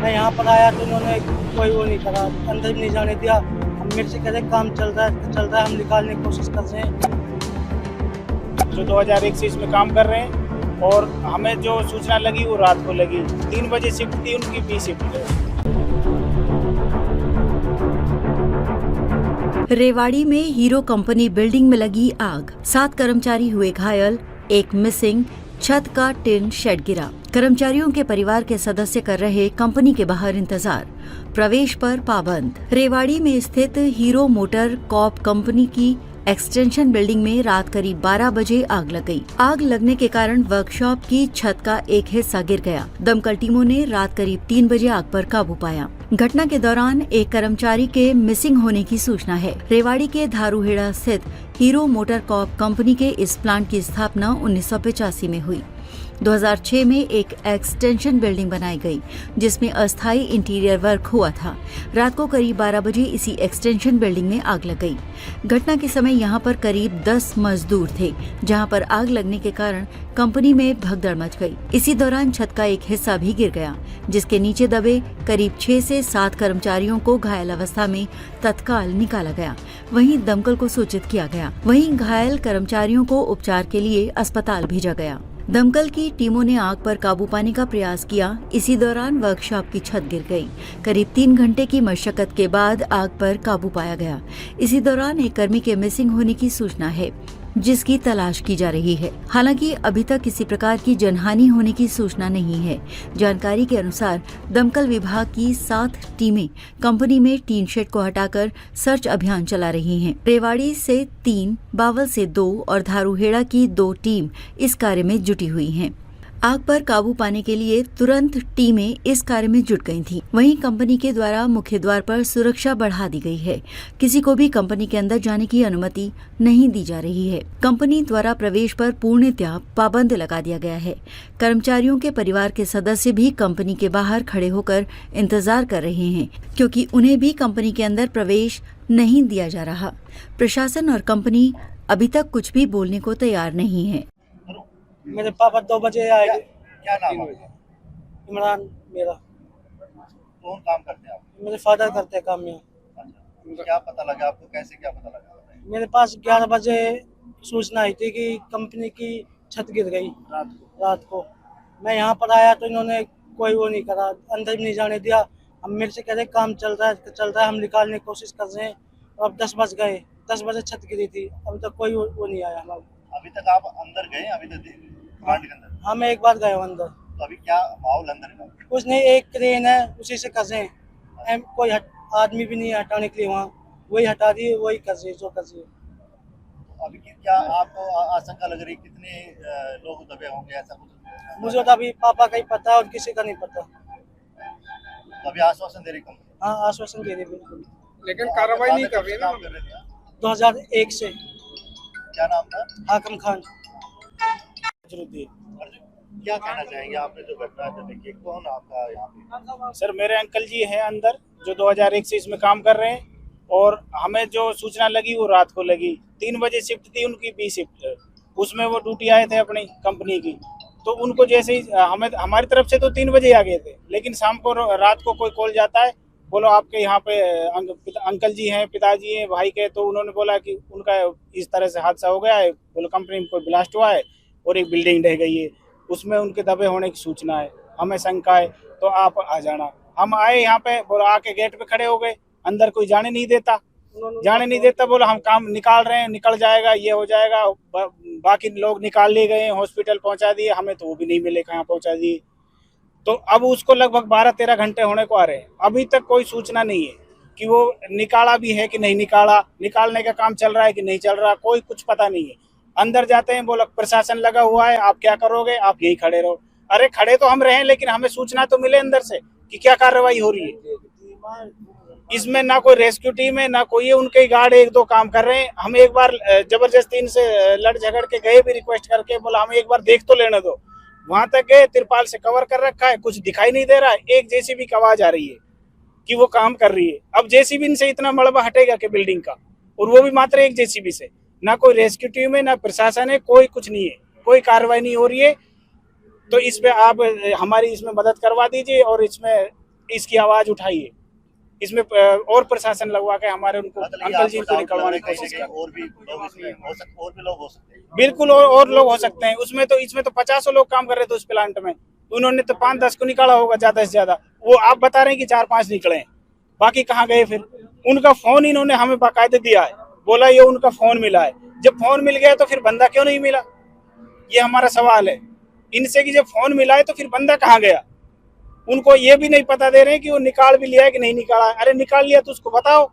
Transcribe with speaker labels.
Speaker 1: मैं यहाँ पर आया तो उन्होंने कोई वो नहीं करा, अंदर भी नहीं जाने दिया। हम मेरे से कह रहे काम चल रहा है, हम निकालने की कोशिश कर रहे हैं।
Speaker 2: जो 2001 से इसमें काम कर रहे हैं और हमें जो सूचना लगी वो रात को लगी। 3 बजे शिफ्ट थी उनकी, बी शिफ्ट है।
Speaker 3: रेवाड़ी में हीरो कंपनी बिल्डिंग में लगी आग, 7 कर्मचारी हुए घायल, 1 मिसिंग, छत का टिन शेड गिरा। कर्मचारियों के परिवार के सदस्य कर रहे कंपनी के बाहर इंतजार, प्रवेश पर पाबंद। रेवाड़ी में स्थित हीरो मोटर कॉर्प कंपनी की एक्सटेंशन बिल्डिंग में रात करीब 12 बजे आग लग गई। आग लगने के कारण वर्कशॉप की छत का एक हिस्सा गिर गया। दमकल टीमों ने रात करीब 3 बजे आग पर काबू पाया। घटना के दौरान एक कर्मचारी के मिसिंग होने की सूचना है। रेवाड़ी के धारूहेड़ा स्थित हीरो मोटर कॉर्प कंपनी के इस प्लांट की स्थापना 1985 में हुई। 2006 में एक एक्सटेंशन बिल्डिंग बनाई गई जिसमें अस्थायी इंटीरियर वर्क हुआ था। रात को करीब 12 बजे इसी एक्सटेंशन बिल्डिंग में आग लग गई। घटना के समय यहां पर करीब 10 मजदूर थे, जहां पर आग लगने के कारण कंपनी में भगदड़ मच गई। इसी दौरान छत का एक हिस्सा भी गिर गया, जिसके नीचे दबे करीब 6 से 7 कर्मचारियों को घायल अवस्था में तत्काल निकाला गया। वहीं दमकल को सूचित किया गया। वहीं घायल कर्मचारियों को उपचार के लिए अस्पताल भेजा गया। दमकल की टीमों ने आग पर काबू पाने का प्रयास किया। इसी दौरान वर्कशॉप की छत गिर गई। करीब 3 घंटे की मशक्कत के बाद आग पर काबू पाया गया। इसी दौरान एक कर्मी के मिसिंग होने की सूचना है, जिसकी तलाश की जा रही है। हालांकि अभी तक किसी प्रकार की जनहानि होने की सूचना नहीं है। जानकारी के अनुसार दमकल विभाग की 7 टीमें कंपनी में टीन शेड को हटाकर सर्च अभियान चला रही हैं। रेवाड़ी से 3, बावल से 2 और धारूहेड़ा की 2 टीम इस कार्य में जुटी हुई हैं। आग पर काबू पाने के लिए तुरंत टीमें इस कार्य में जुट गई थीं। वहीं कंपनी के द्वारा मुख्य द्वार पर सुरक्षा बढ़ा दी गई है। किसी को भी कंपनी के अंदर जाने की अनुमति नहीं दी जा रही है। कंपनी द्वारा प्रवेश पर पूर्णतः पाबंद लगा दिया गया है। कर्मचारियों के परिवार के सदस्य भी कंपनी के बाहर खड़े होकर इंतजार कर रहे हैं, क्योंकि उन्हें भी कंपनी के अंदर प्रवेश नहीं दिया जा रहा। प्रशासन और कंपनी अभी तक कुछ भी बोलने को तैयार नहीं है।
Speaker 1: मेरे पापा 2 बजे आए।
Speaker 4: क्या नाम है?
Speaker 1: इमरान मेरा।
Speaker 4: कौन काम करते हैं आप?
Speaker 1: मेरे फादर करते हैं काम यहाँ।
Speaker 4: अच्छा, क्या पता लगा आपको? कैसे क्या पता लगा?
Speaker 1: मेरे पास 11 बजे सूचना आई थी कि कंपनी की छत गिर गई रात को। मैं यहाँ पर आया तो इन्होंने कोई वो नहीं करा, अंदर भी नहीं जाने दिया। हम मेरे से कह रहे काम चल रहा है, हम निकालने की कोशिश कर रहे हैं। और अब 10 बज गए, 10 बजे छत गिरी थी, अभी तक कोई वो नहीं आया हमारा।
Speaker 4: अभी तक आप अंदर गए? अभी तक प्लांट के अंदर?
Speaker 1: हाँ, मैं एक बार गया हूँ अंदर।
Speaker 4: तो अभी क्या माहौल अंदर है?
Speaker 1: कुछ नहीं, एक क्रेन है, उसी से कर रहे हैं। कोई आदमी भी नहीं है हटाने के लिए, वहाँ वही हटा रही है, वही कर रही है जो कर रही है।
Speaker 4: अभी क्या आपको आशंका लग रही? कितने लोग दबे होंगे, ऐसा कुछ?
Speaker 1: मुझे तो अभी पापा का ही पता है और किसी का नहीं पता।
Speaker 4: तो अभी आश्वासन दे रही कंपनी?
Speaker 1: हाँ, आश्वासन दे रही बिल्कुल,
Speaker 5: लेकिन कार्रवाई नहीं कर रही ना।
Speaker 1: 2001 से।
Speaker 4: क्या नाम था?
Speaker 1: हाकिम खान।
Speaker 4: क्या कहना चाहेंगे? आपने जो घटना देखी, कौन आपका यहाँ पे?
Speaker 2: सर, मेरे अंकल जी हैं अंदर, जो 2001 से इसमें काम कर रहे हैं और हमें जो सूचना लगी वो रात को लगी। 3 बजे शिफ्ट थी उनकी, बी शिफ्ट, उसमें वो ड्यूटी आए थे अपनी कंपनी की। तो उनको जैसे ही हमें, हमारी तरफ से तो 3 बजे आ गए थे, लेकिन शाम को रात को कोई कॉल जाता है, बोलो आपके यहाँ पे अंकल जी हैं, पिताजी हैं, भाई के। तो उन्होंने बोला कि उनका इस तरह से हादसा हो गया है, बोलो कंपनी में कोई ब्लास्ट हुआ है और एक बिल्डिंग ढह गई है, उसमें उनके दबे होने की सूचना है, हमें शंका है, तो आप आ जाना। हम आए यहाँ पे, बोला आके गेट पे खड़े हो गए, अंदर कोई जाने नहीं देता, बोला हम काम निकाल रहे हैं, निकल जाएगा, ये हो जाएगा। बाकी लोग निकाल लिए गए, हॉस्पिटल पहुंचा दिए, हमें तो वो भी नहीं मिले, कहाँ पहुंचा दिए। तो अब उसको लगभग 12-13 घंटे होने को आ रहे हैं, अभी तक कोई सूचना नहीं है कि वो निकाला भी है कि नहीं निकाला, निकालने का काम चल रहा है कि नहीं चल रहा, कोई कुछ पता नहीं है। अंदर जाते हैं, बोला प्रशासन लगा हुआ है, आप क्या करोगे, आप यही खड़े रहो। अरे खड़े तो हम रहे, लेकिन हमें सूचना तो मिले अंदर से कि क्या कार्रवाई हो रही है। इसमें ना कोई रेस्क्यू टीम है, ना कोई है, उनके गार्ड 1-2 काम कर रहे हैं। हम एक बार जबरदस्ती इनसे लड़ झगड़ के गए भी, रिक्वेस्ट करके, बोला हमें एक बार देख तो लेने दो। वहां तक गए, तिरपाल से कवर कर रखा है, कुछ दिखाई नहीं दे रहा है। एक जेसीबी की आवाज आ रही है कि वो काम कर रही है। अब जेसीबी से इतना मलबा हटेगा कि बिल्डिंग का, और वो भी मात्र एक जेसीबी से। ना कोई रेस्क्यू टीम है, ना प्रशासन है, कोई कुछ नहीं है, कोई कार्रवाई नहीं हो रही है। तो इस पे आप हमारी इसमें मदद करवा दीजिए और इसमें इसकी आवाज उठाई है। इसमें और प्रशासन लगवा के हमारे उनको
Speaker 4: मतलब ये
Speaker 2: अंकल जी
Speaker 4: आपको
Speaker 2: को
Speaker 4: डाउट
Speaker 2: निकलवाने
Speaker 4: लग
Speaker 2: की
Speaker 4: रहा है
Speaker 2: कोशिश
Speaker 4: कि
Speaker 2: कर।
Speaker 4: और भी लोग इसमें और भी लोग हो सकते हैं।
Speaker 2: बिल्कुल और लोग हो सकते हैं उसमें, तो इसमें तो 50 लोग काम कर रहे थे उस प्लांट में, उन्होंने तो 5-10 को निकाला होगा ज्यादा से ज्यादा। वो आप बता रहे हैं कि 4-5 निकले हैं, बाकी कहाँ गए फिर? उनका फोन इन्होंने हमें बाकायदे दिया है, बोला ये उनका फोन मिला है। जब फोन मिल गया तो फिर बंदा क्यों नहीं मिला, ये हमारा सवाल है इनसे कि जब फोन मिला है तो फिर बंदा कहाँ गया? उनको ये भी नहीं पता दे रहे हैं कि वो निकाल भी लिया है कि नहीं निकाला है। अरे निकाल लिया तो उसको बताओ,